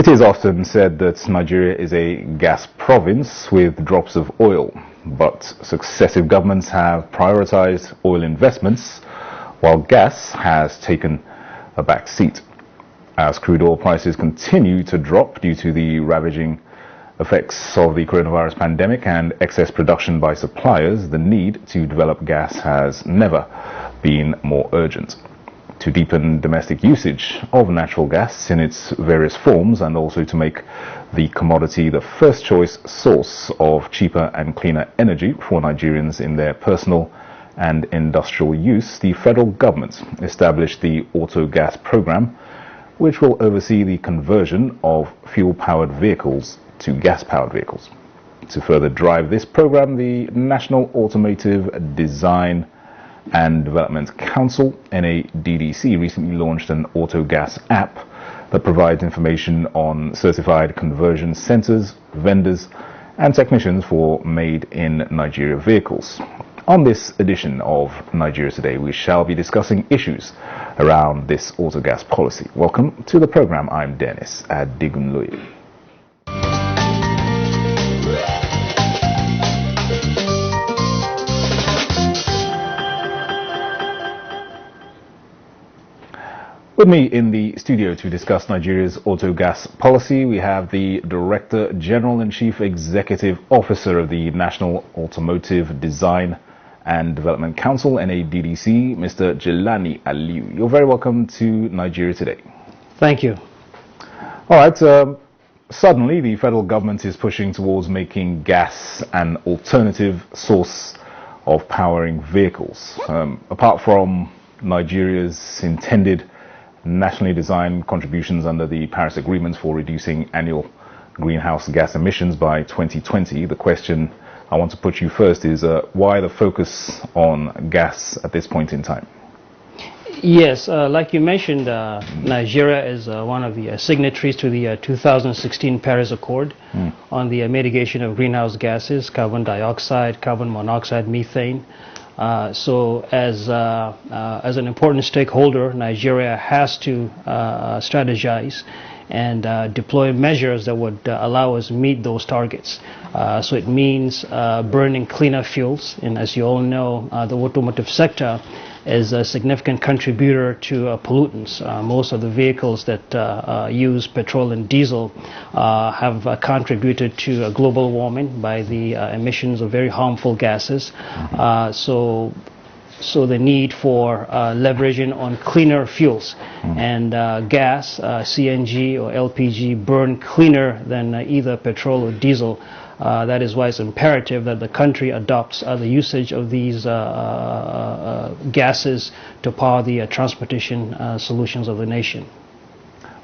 It is often said that Nigeria is a gas province with drops of oil, but successive governments have prioritized oil investments while gas has taken a back seat. As crude oil prices continue to drop due to the ravaging effects of the coronavirus pandemic and excess production by suppliers, the need to develop gas has never been more urgent. To deepen domestic usage of natural gas in its various forms and also to make the commodity the first choice source of cheaper and cleaner energy for Nigerians in their personal and industrial use, the federal government established the Autogas program, which will oversee the conversion of fuel-powered vehicles to gas-powered vehicles. To further drive this program, the National Automotive Design and Development Council, NADDC, recently launched an Autogas app that provides information on certified conversion centers, vendors, and technicians for made-in-Nigeria vehicles. On this edition of Nigeria Today, we shall be discussing issues around this Autogas policy. Welcome to the program. I'm Dennis Adigunloye. With me in the studio to discuss Nigeria's Autogas policy, we have the Director General and Chief Executive Officer of the National Automotive Design and Development Council, NADDC, Mr. Jelani Aliyu. You're very welcome to Nigeria Today. Thank you. All right. Suddenly, the federal government is pushing towards making gas an alternative source of powering vehicles. Apart from Nigeria's intended nationally designed contributions under the Paris Agreement for reducing annual greenhouse gas emissions by 2020, the question I want to put you first is why the focus on gas at this point in time? Yes, like you mentioned, Nigeria is one of the signatories to the 2016 Paris Accord on the mitigation of greenhouse gases, carbon dioxide, carbon monoxide, methane. So as an important stakeholder, Nigeria has to strategize and deploy measures that would allow us to meet those targets. So it means burning cleaner fuels, and as you all know, the automotive sector is a significant contributor to pollutants. Most of the vehicles that use petrol and diesel have contributed to global warming by the emissions of very harmful gases. So the need for leveraging on cleaner fuels and gas, CNG or LPG burn cleaner than either petrol or diesel. That is why it's imperative that the country adopts the usage of these gases to power the transportation solutions of the nation.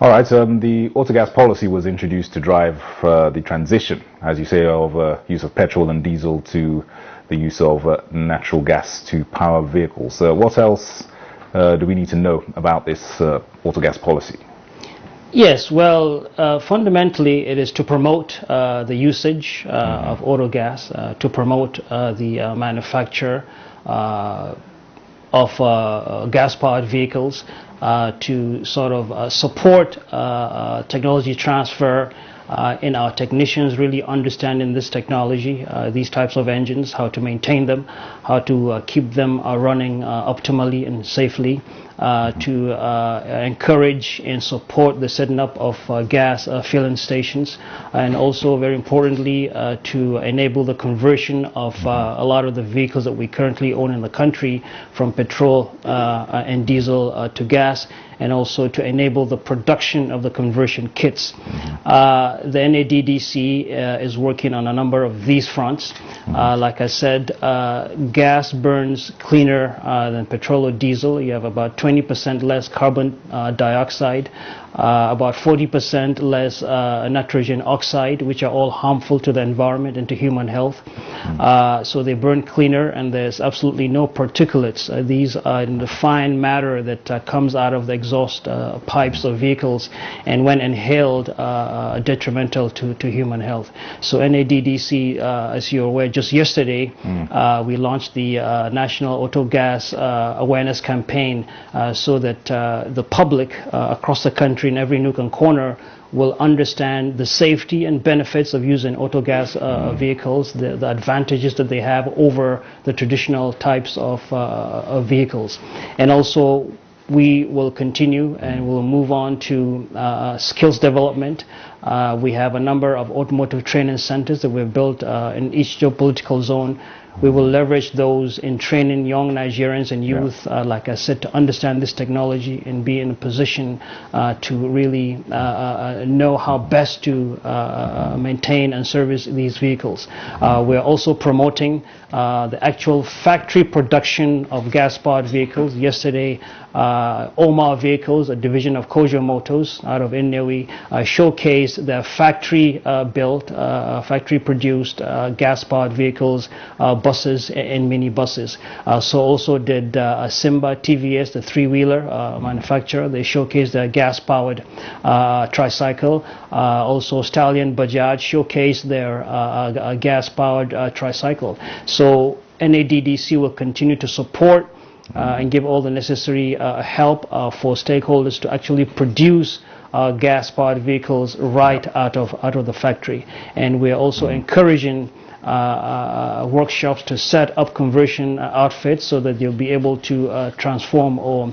All right, the Autogas policy was introduced to drive the transition, as you say, of use of petrol and diesel to the use of natural gas to power vehicles. What else do we need to know about this Autogas policy? Yes, well, fundamentally it is to promote the usage of autogas, to promote the manufacture of gas-powered vehicles, to sort of support technology transfer in our technicians really understanding this technology, these types of engines, how to maintain them, how to keep them running optimally and safely, to encourage and support the setting up of gas filling stations, and also very importantly to enable the conversion of a lot of the vehicles that we currently own in the country from petrol and diesel to gas, and also to enable the production of the conversion kits. The NADDC is working on a number of these fronts. Like I said, gas burns cleaner than petrol or diesel. You have about 20% less carbon dioxide, about 40% less nitrogen oxide, which are all harmful to the environment and to human health. So they burn cleaner, and there's absolutely no particulates. These are the fine matter that comes out of the exhaust pipes of vehicles, and when inhaled, detrimental to human health. So NADDC, as you're aware, just yesterday we launched the National Autogas Awareness Campaign so that the public across the country country, in every nook and corner, will understand the safety and benefits of using autogas vehicles, the advantages that they have over the traditional types of vehicles. And also, we will continue and we'll move on to skills development. We have a number of automotive training centers that we've built in each geopolitical zone. We will leverage those in training young Nigerians and youth, like I said, to understand this technology and be in a position to really know how best to maintain and service these vehicles. We're also promoting the actual factory production of gas-powered vehicles. Yesterday, Omar Vehicles, a division of Kojo Motors out of Innewi, showcased their factory-built, factory-produced gas-powered vehicles, buses and minibuses. So also did Simba TVS, the three-wheeler manufacturer. They showcased their gas-powered tricycle. Also Stallion Bajaj showcased their gas-powered tricycle. So NADDC will continue to support and give all the necessary help for stakeholders to actually produce gas-powered vehicles right out of the factory. And we are also encouraging workshops to set up conversion outfits so that they'll be able to transform or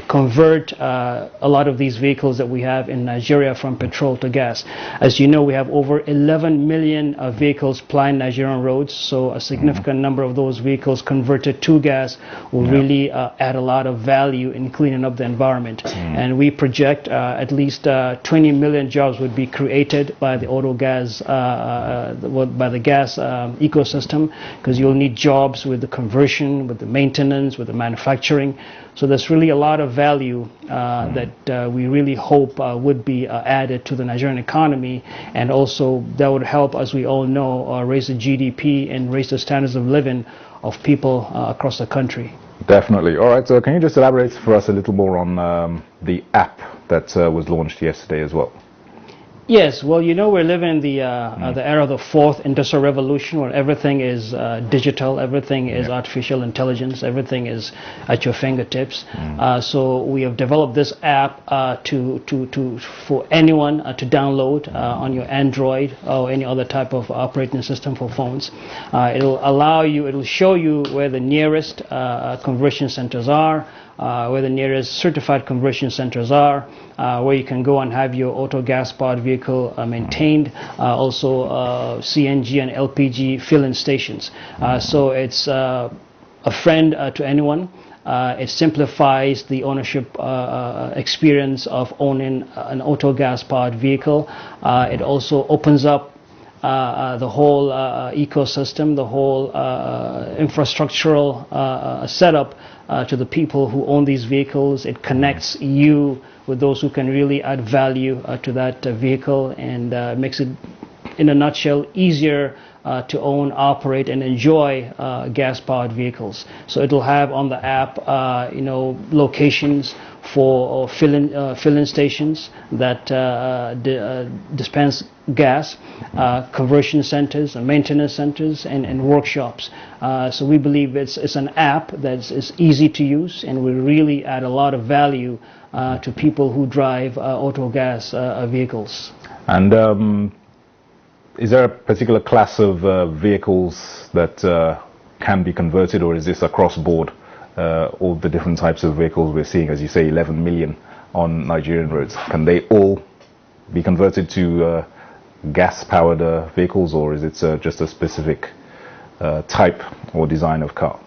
convert a lot of these vehicles that we have in Nigeria from petrol to gas. As you know, we have over 11 million vehicles plying Nigerian roads, so a significant number of those vehicles converted to gas will really add a lot of value in cleaning up the environment. And we project at least 20 million jobs would be created by the Autogas by the gas ecosystem, because you'll need jobs with the conversion, with the maintenance, with the manufacturing. So there's really a lot of value that we really hope would be added to the Nigerian economy, and also that would help, as we all know, raise the GDP and raise the standards of living of people across the country. Definitely. All right, so can you just elaborate for us a little more on the app that was launched yesterday as well? Yes, well, you know, we're living in the era of the fourth industrial revolution, where everything is digital, everything is artificial intelligence, everything is at your fingertips. So we have developed this app for anyone to download on your Android or any other type of operating system for phones. It'll show you where the nearest conversion centers are, where the nearest certified conversion centers are, where you can go and have your auto gas powered vehicle maintained, also CNG and LPG filling stations. So it's a friend to anyone. It simplifies the ownership experience of owning an auto gas powered vehicle. It also opens up the whole ecosystem, the whole infrastructural setup to the people who own these vehicles. It connects you with those who can really add value to that vehicle, and makes it, in a nutshell, easier to own, operate, and enjoy gas-powered vehicles. So it'll have on the app, locations for filling stations that dispense gas, conversion centers, and maintenance centers, and workshops. So we believe it's an app that's easy to use and will really add a lot of value to people who drive auto gas vehicles. And is there a particular class of vehicles that can be converted, or is this across board? All the different types of vehicles we're seeing, as you say, 11 million on Nigerian roads, can they all be converted to gas-powered vehicles, or is it just a specific type or design of car?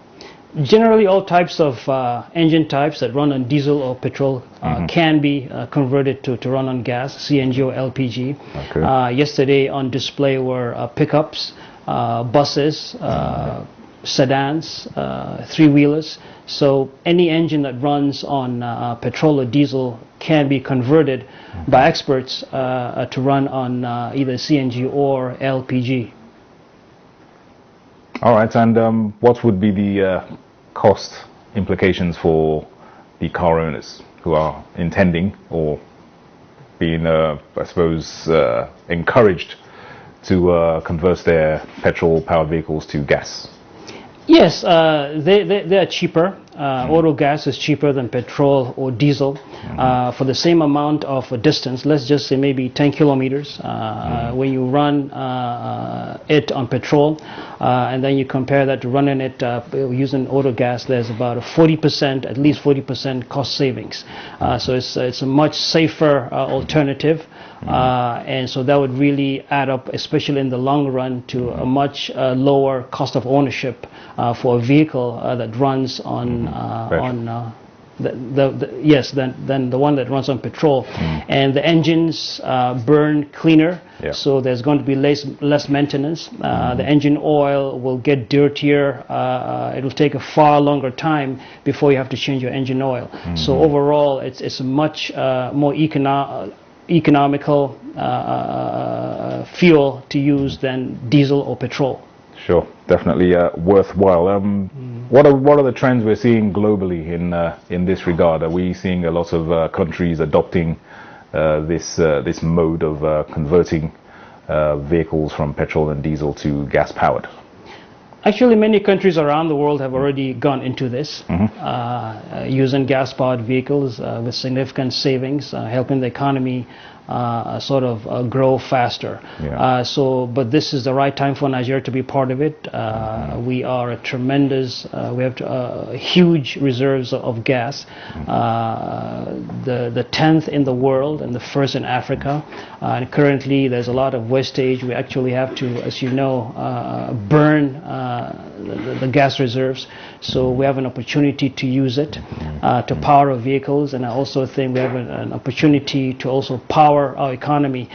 Generally, all types of engine types that run on diesel or petrol can be converted to run on gas, CNG or LPG. Okay. Yesterday on display were pickups, buses, sedans, three-wheelers. So any engine that runs on petrol or diesel can be converted by experts to run on either CNG or LPG. All right, and what would be the cost implications for the car owners who are intending or being, I suppose, encouraged to convert their petrol-powered vehicles to gas? Yes, they are cheaper. Autogas is cheaper than petrol or diesel. For the same amount of a distance, let's just say maybe 10 kilometers, when you run it on petrol, and then you compare that to running it using Autogas, there's about a 40%, at least 40% cost savings. So it's a much safer alternative. And so that would really add up, especially in the long run, to a much lower cost of ownership for a vehicle that runs on than the one that runs on petrol. And the engines burn cleaner, so there's going to be less maintenance. The engine oil will get dirtier. It will take a far longer time before you have to change your engine oil. So overall, it's a much more economical fuel to use than diesel or petrol. Sure, definitely worthwhile. What are the trends we're seeing globally in this regard? Are we seeing a lot of countries adopting this mode of converting vehicles from petrol and diesel to gas powered? Actually, many countries around the world have already gone into this, using gas-powered vehicles with significant savings, helping the economy grow faster. But this is the right time for Nigeria to be part of it. We are we have huge reserves of gas, the 10th in the world and the first in Africa. And currently there's a lot of wastage. We actually have to, as you know, burn the gas reserves. So we have an opportunity to use it to power our vehicles, and I also think we have an opportunity to also power our economy.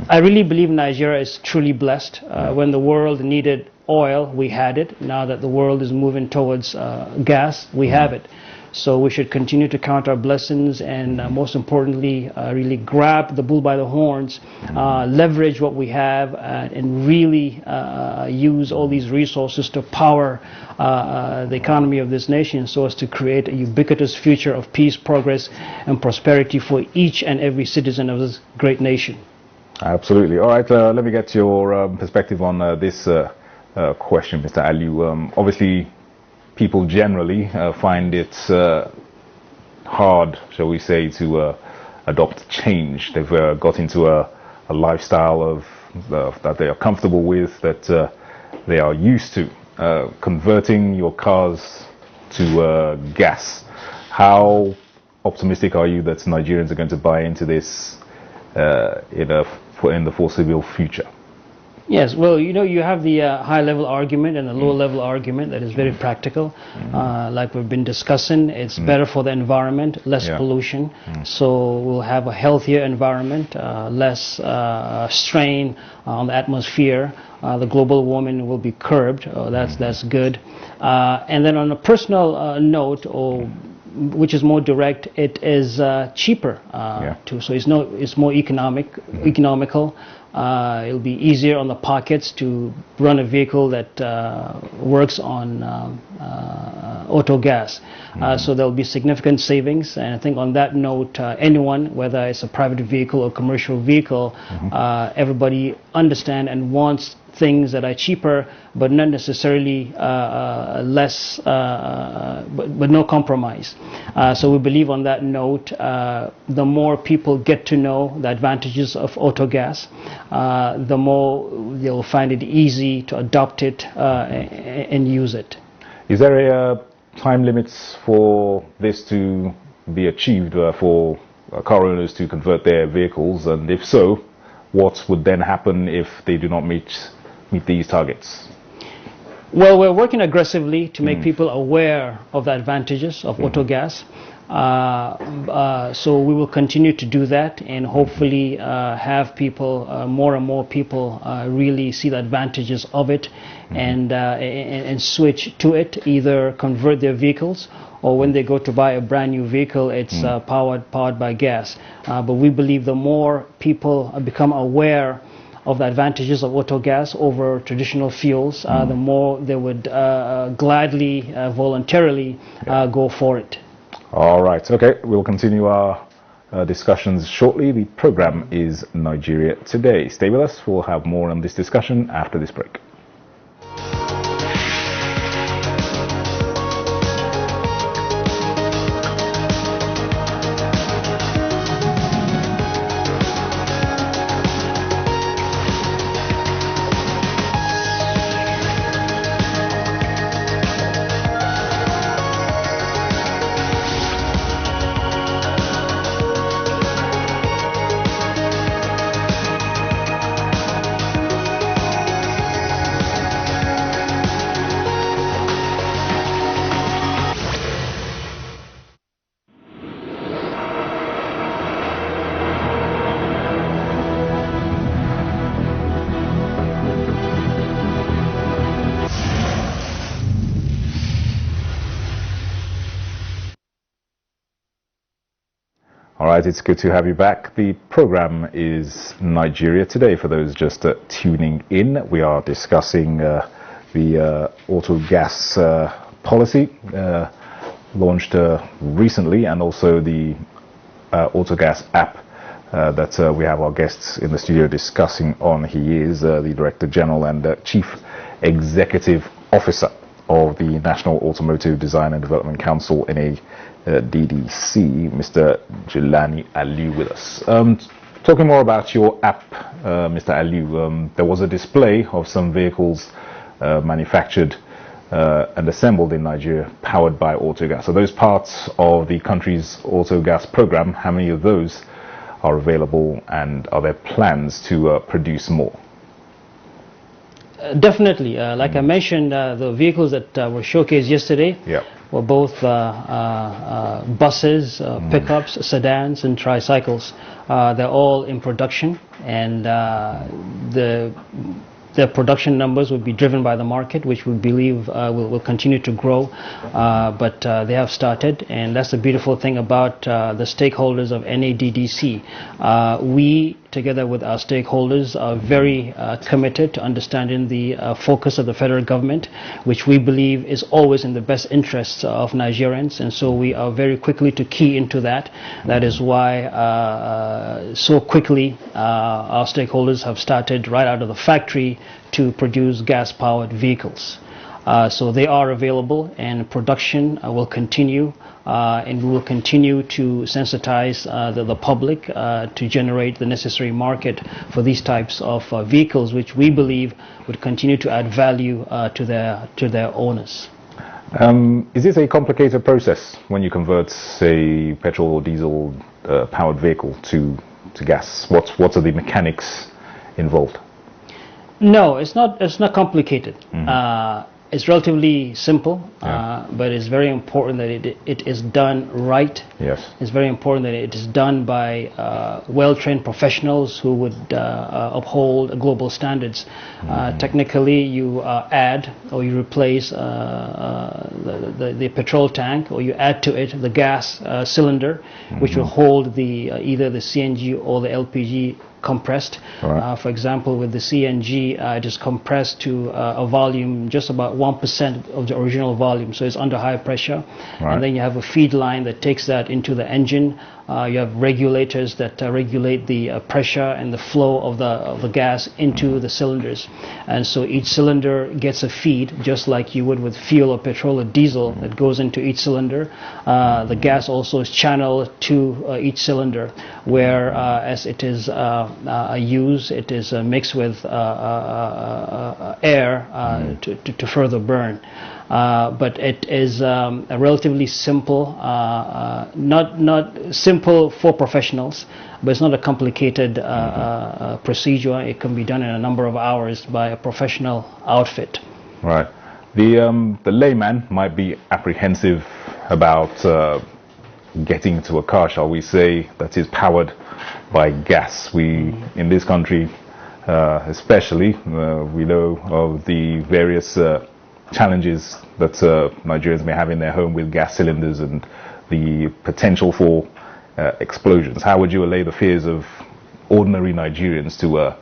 I really believe Nigeria is truly blessed. When the world needed oil, we had it. Now that the world is moving towards gas, we have it. So we should continue to count our blessings, and most importantly, really grab the bull by the horns, leverage what we have, and really use all these resources to power the economy of this nation, so as to create a ubiquitous future of peace, progress, and prosperity for each and every citizen of this great nation. Absolutely. All right, let me get your perspective on this question, Mr. Aliu. Obviously, people generally find it hard, shall we say, to adopt change. They've got into a lifestyle of that they are comfortable with, that they are used to. Converting your cars to gas. How optimistic are you that Nigerians are going to buy into this in the foreseeable future? Yes, well, you have the high-level argument and the low-level argument that is very practical. Like we've been discussing, it's better for the environment, less pollution. So we'll have a healthier environment, less strain on the atmosphere. The global warming will be curbed. That's good. And then on a personal note, which is more direct, it is cheaper too. So it's more economical. It'll be easier on the pockets to run a vehicle that works on Autogas. So there'll be significant savings. And I think on that note, anyone, whether it's a private vehicle or commercial vehicle, everybody understand and wants things that are cheaper, but not necessarily less, but no compromise. So we believe on that note, the more people get to know the advantages of Autogas, the more they'll find it easy to adopt it and use it. Is there a time limits for this to be achieved, for car owners to convert their vehicles? And if so, what would then happen if they do not meet these targets? Well, we're working aggressively to make people aware of the advantages of Autogas. So we will continue to do that, and hopefully have people, more and more people, really see the advantages of it, and switch to it, either convert their vehicles, or when they go to buy a brand new vehicle, it's powered by gas. But we believe the more people become aware of the advantages of Autogas over traditional fuels, the more they would gladly, voluntarily go for it. All right. Okay. We'll continue our discussions shortly. The program is Nigeria Today. Stay with us. We'll have more on this discussion after this break. All right, it's good to have you back. The program is Nigeria Today. For those just tuning in, we are discussing the Autogas policy launched recently, and also the Autogas app that we have our guests in the studio discussing on. He is the Director General and Chief Executive Officer of the National Automotive Design and Development Council, DDC, Mr. Jelani Aliu, with us. Talking more about your app, Mr. Aliu, there was a display of some vehicles manufactured and assembled in Nigeria, powered by Autogas. So those parts of the country's Autogas program, how many of those are available, and are there plans to produce more? Definitely. Like I mentioned, the vehicles that were showcased yesterday were both buses, pickups, sedans, and tricycles. They're all in production, and their production numbers will be driven by the market, which we believe will continue to grow. But they have started, and that's the beautiful thing about the stakeholders of NADDC. We, together with our stakeholders, are very committed to understanding the focus of the federal government, which we believe is always in the best interests of Nigerians, and so we are very quickly to key into that. That is why so quickly our stakeholders have started right out of the factory to produce gas-powered vehicles. So they are available, and production will continue, and we will continue to sensitize the public to generate the necessary market for these types of vehicles, which we believe would continue to add value to their owners. Is this a complicated process when you convert, say, petrol or diesel powered vehicle to gas? What are the mechanics involved? No, it's not complicated. It's relatively simple, but it's very important that it is done right. Yes. It's very important that it is done by well-trained professionals who would uphold global standards. Technically, you add or you replace the petrol tank, or you add to it the gas cylinder, which will hold either the CNG or the LPG compressed. Right. For example, with the CNG, it is compressed to a volume just about 1% of the original volume, so it's under high pressure. Right. And then you have a feed line that takes that into the engine. You have regulators that regulate the pressure and the flow of the gas into the cylinders, and so each cylinder gets a feed, just like you would with fuel or petrol or diesel that goes into each cylinder. The gas also is channeled to each cylinder, where as it is used, it is mixed with air to further burn. But it is a relatively simple, not simple for professionals, but it's not a complicated procedure. It can be done in a number of hours by a professional outfit. Right. The layman might be apprehensive about getting into a car, shall we say, that is powered by gas. We, in this country especially, we know of the various challenges that Nigerians may have in their home with gas cylinders and the potential for explosions. How would you allay the fears of ordinary Nigerians to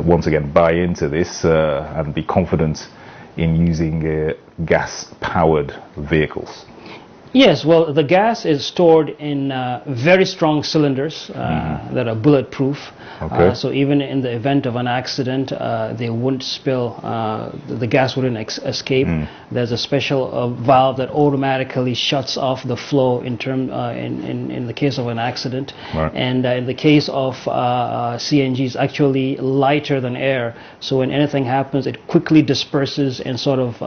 once again buy into this and be confident in using gas-powered vehicles? Yes, well, the gas is stored in very strong cylinders that are bulletproof. Okay. So even in the event of an accident, they wouldn't spill. The gas wouldn't escape. There's a special valve that automatically shuts off the flow in the case of an accident. Right. And in the case of CNG, it's actually lighter than air. So when anything happens, it quickly disperses and sort of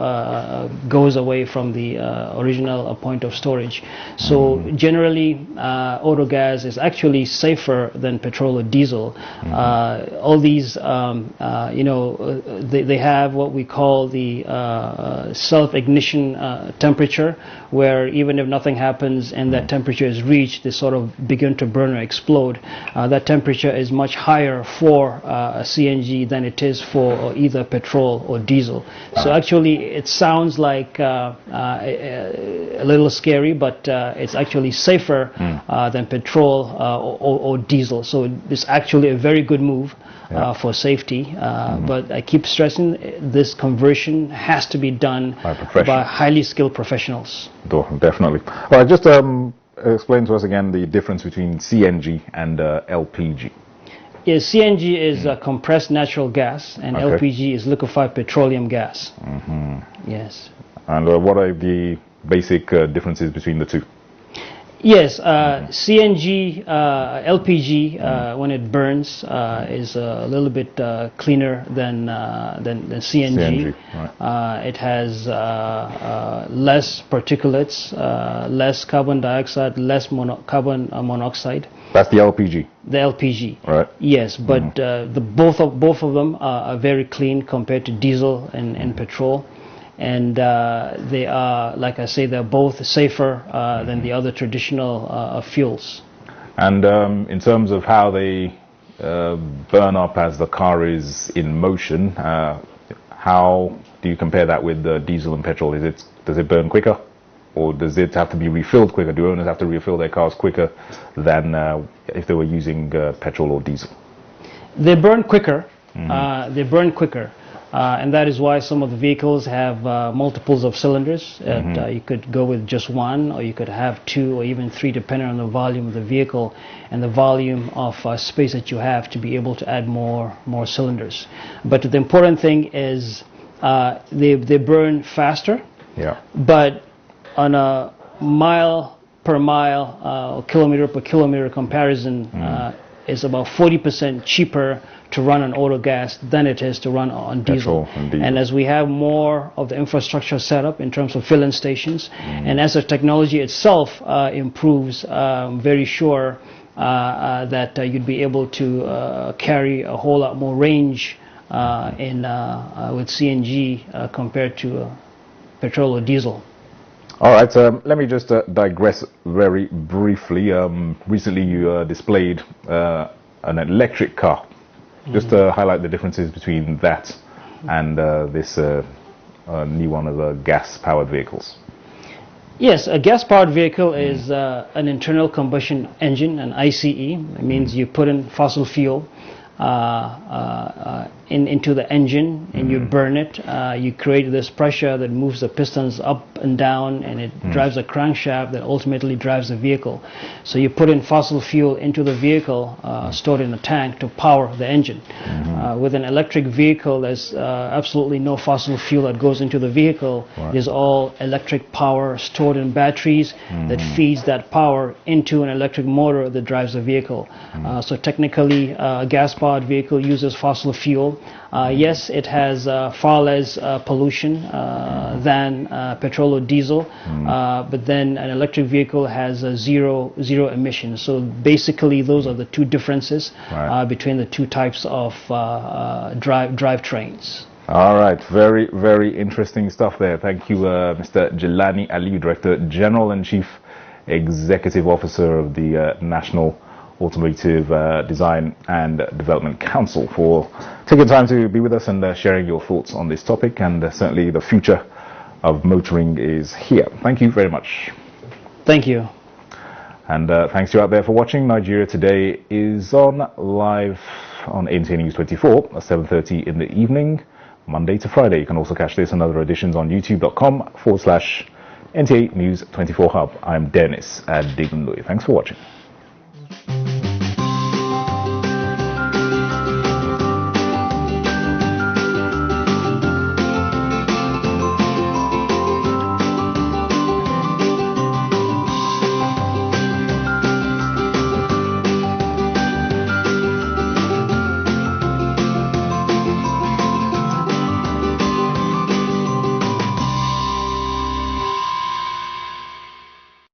goes away from the original point of storage. So generally, Autogas is actually safer than petrol or diesel. All these, they have what we call the self-ignition temperature, where even if nothing happens and that temperature is reached, they sort of begin to burn or explode. That temperature is much higher for a CNG than it is for either petrol or diesel. So actually, it sounds like a little scary scary, but it's actually safer than petrol or diesel. So it's actually a very good move for safety. But I keep stressing this conversion has to be done by highly skilled professionals. Definitely. All right, just explain to us again the difference between CNG and LPG. Yes, CNG is compressed natural gas, and LPG is liquefied petroleum gas. Yes. And what are the basic differences between the two? Yes, CNG, LPG, when it burns, is a little bit cleaner than CNG. Right. It has less particulates, less carbon dioxide, less carbon monoxide. That's the LPG. The LPG. Right. Yes, but both of them are very clean compared to diesel and petrol. And they are, like I say, they're both safer than the other traditional fuels. And in terms of how they burn up as the car is in motion, how do you compare that with diesel and petrol? Does it burn quicker, or does it have to be refilled quicker? Do owners have to refill their cars quicker than if they were using petrol or diesel? They burn quicker. They burn quicker. And that is why some of the vehicles have multiples of cylinders. You could go with just one, or you could have two or even three, depending on the volume of the vehicle and the volume of space that you have to be able to add more cylinders. But the important thing is they burn faster. Yeah. But on a mile per mile or kilometer per kilometer comparison, it's about 40% cheaper to run on autogas than it is to run on diesel. And as we have more of the infrastructure set up in terms of filling stations, and as the technology itself improves, I'm very sure that you'd be able to carry a whole lot more range with CNG compared to petrol or diesel. All right, let me just digress very briefly. Recently you displayed an electric car. Just to highlight the differences between that and this new one of gas-powered vehicles. Yes, a gas-powered vehicle is an internal combustion engine, an ICE. It means you put in fossil fuel into the engine and you burn it. You create this pressure that moves the pistons up and down, and it drives a crankshaft that ultimately drives the vehicle. So you put in fossil fuel into the vehicle, stored in a tank to power the engine. With an electric vehicle, there's absolutely no fossil fuel that goes into the vehicle. Right. There's all electric power stored in batteries that feeds that power into an electric motor that drives the vehicle. So technically, a gas-powered vehicle uses fossil fuel. Yes, it has far less pollution than petrol or diesel, but then an electric vehicle has zero emissions. So basically, those are the two differences between the two types of drivetrains. All right, very, very interesting stuff there. Thank you, Mr. Jelani Ali, Director General and Chief Executive Officer of the National Automotive Design and Development Council, for taking time to be with us and sharing your thoughts on this topic. And certainly the future of motoring is here. Thank you very much. Thank you. And thanks to you out there for watching. Nigeria Today is on live on NTA News 24 at 7:30 in the evening, Monday to Friday. You can also catch this and other editions on youtube.com/NTA News 24 Hub. I'm Dennis Adigunloy. Thanks for watching.